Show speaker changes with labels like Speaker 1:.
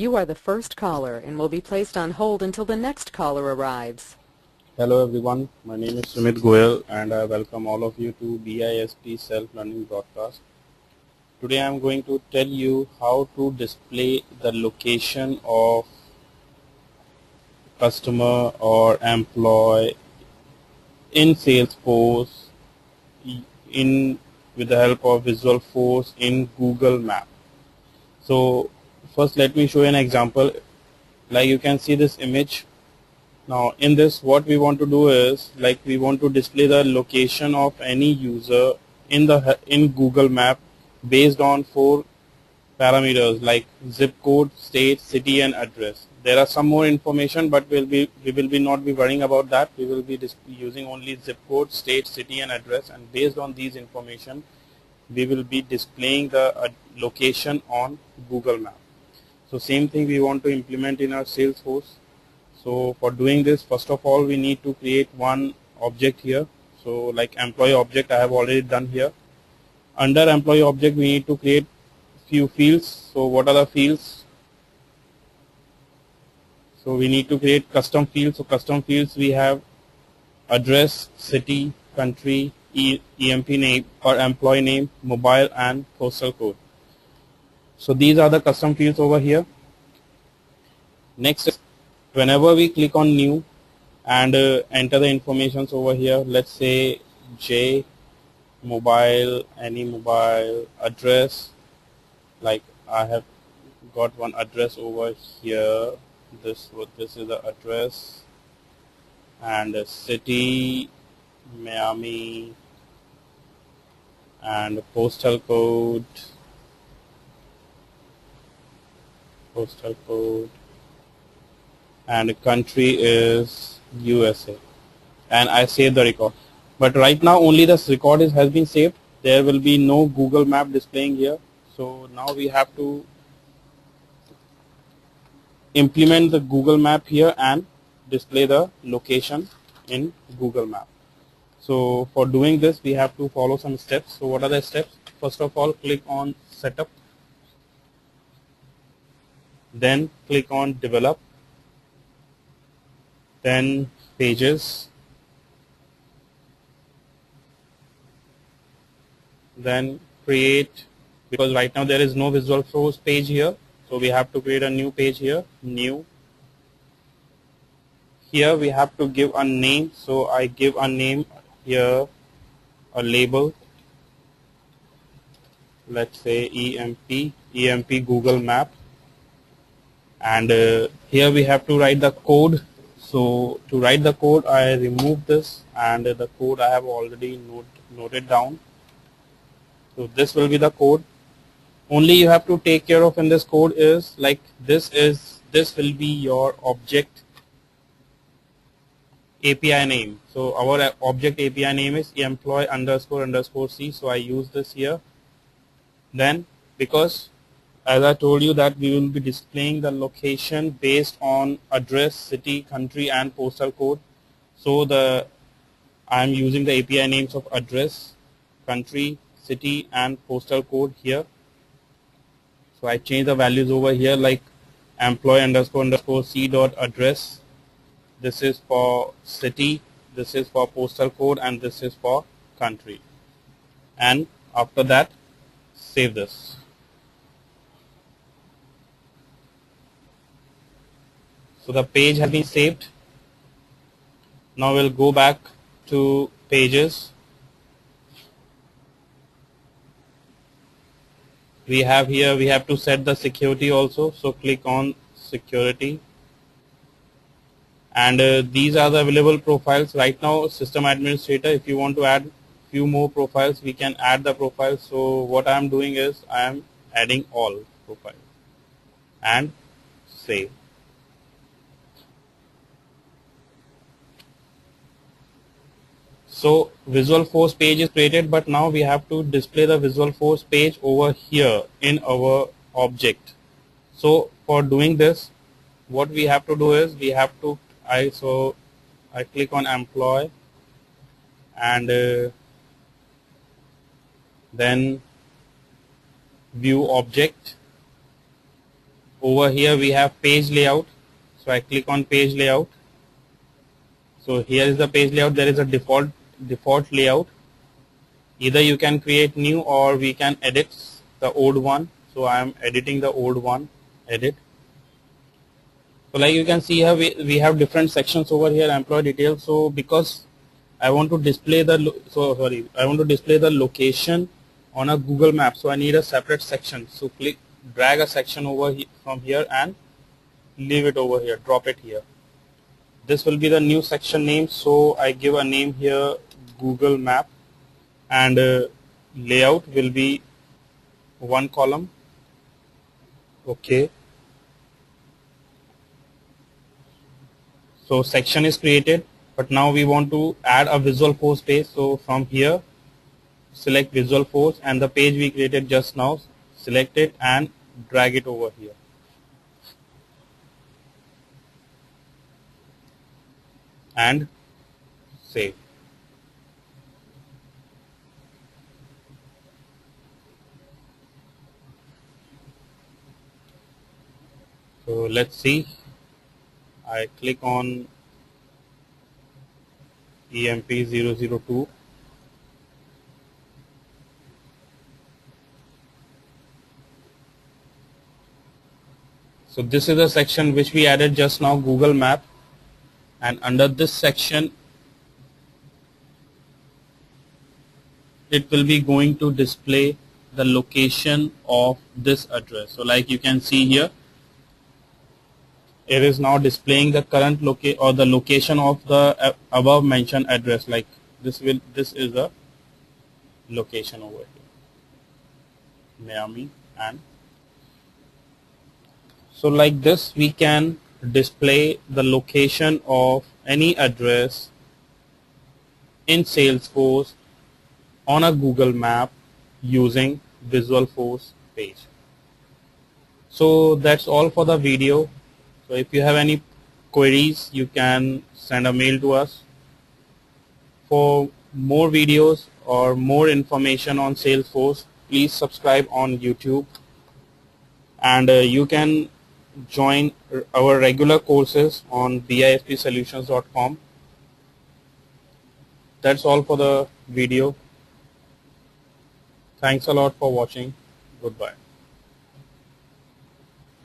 Speaker 1: You are the first caller and will be placed on hold until the next caller arrives.
Speaker 2: Hello everyone, my name is Sumit Goyal and I welcome all of you to BISP Self-Learning Broadcast. Today I am going to tell you how to display the location of customer or employee in Salesforce in with the help of Visualforce in Google Map. So first let me show you an example. Like you can see this image. Now in this what we want to do is like we want to display the location of any user in Google Map based on 4 parameters like zip code, state, city and address. There are some more information but we will be not be worrying about that. We will be using only zip code, state, city and address, and based on these information we will be displaying the location on Google Map. So same thing we want to implement in our Salesforce. So for doing this, first of all we need to create one object here. So like employee object I have already done here. Under employee object we need to create few fields. So what are the fields? So we need to create custom fields. So custom fields we have address, city, country, EMP name or employee name, mobile and postal code. So these are the custom fields over here. Next, whenever we click on new and enter the informations over here, let's say J, mobile, any mobile, address, like I have got one address over here, this is the address, and city, Miami, and postal code, and country is USA, and I save the record. But right now only this record has been saved. There will be no Google Map displaying here. So now we have to implement the Google Map here and display the location in Google Map. So for doing this we have to follow some steps. So what are the steps? First of all, click on setup, then click on develop, then pages, then create, because right now there is no Visualforce page here, so we have to create a new page here, new. Here we have to give a name, so I give a name here, a label, let's say EMP Google Map, and here we have to write the code. So to write the code I remove this, and the code I have already noted down. So this will be the code. Only you have to take care of in this code is like this will be your object API name. So our object API name is employee __ C. So I use this here. Then because as I told you that we will be displaying the location based on address, city, country and postal code. So I am using the API names of address, country, city and postal code here. So I change the values over here like employee __ C dot address. This is for city, this is for postal code, and this is for country. And after that, save this. So the page has been saved. Now we'll go back to pages. We have here, we have to set the security also. So click on security. And these are the available profiles right now. System administrator, if you want to add few more profiles, we can add the profiles. So what I am doing is I am adding all profiles and save. So Visualforce page is created, but now we have to display the Visualforce page over here in our object. So for doing this, what we have to do is we have to I click on employee, and then view object, over here we have page layout. So I click on page layout. So here is the page layout. There is a default layout. Either you can create new or we can edit the old one. So I am editing the old one. Edit. So like you can see here we have different sections over here, employee details. So because I want to display the location on a Google map, so I need a separate section. So drag a section over from here and leave it over here, drop it here. This will be the new section name, so I give a name here, Google map, and layout will be one column. Okay. So section is created, but now we want to add a Visualforce page. So from here, select Visualforce, and the page we created just now, select it and drag it over here. And save. So let's see. I click on EMP002. So this is the section which we added just now, Google Map, and under this section it will be going to display the location of this address. So like you can see here, it is now displaying the current location of the above mentioned address. Like this is the location over here, Miami. And so like this we can display the location of any address in Salesforce on a Google map using Visualforce page. So that's all for the video. So if you have any queries, you can send a mail to us. For more videos or more information on Salesforce, please subscribe on YouTube, and you can join our regular courses on bispsolutions.com. That's all for the video. Thanks a lot for watching. Goodbye.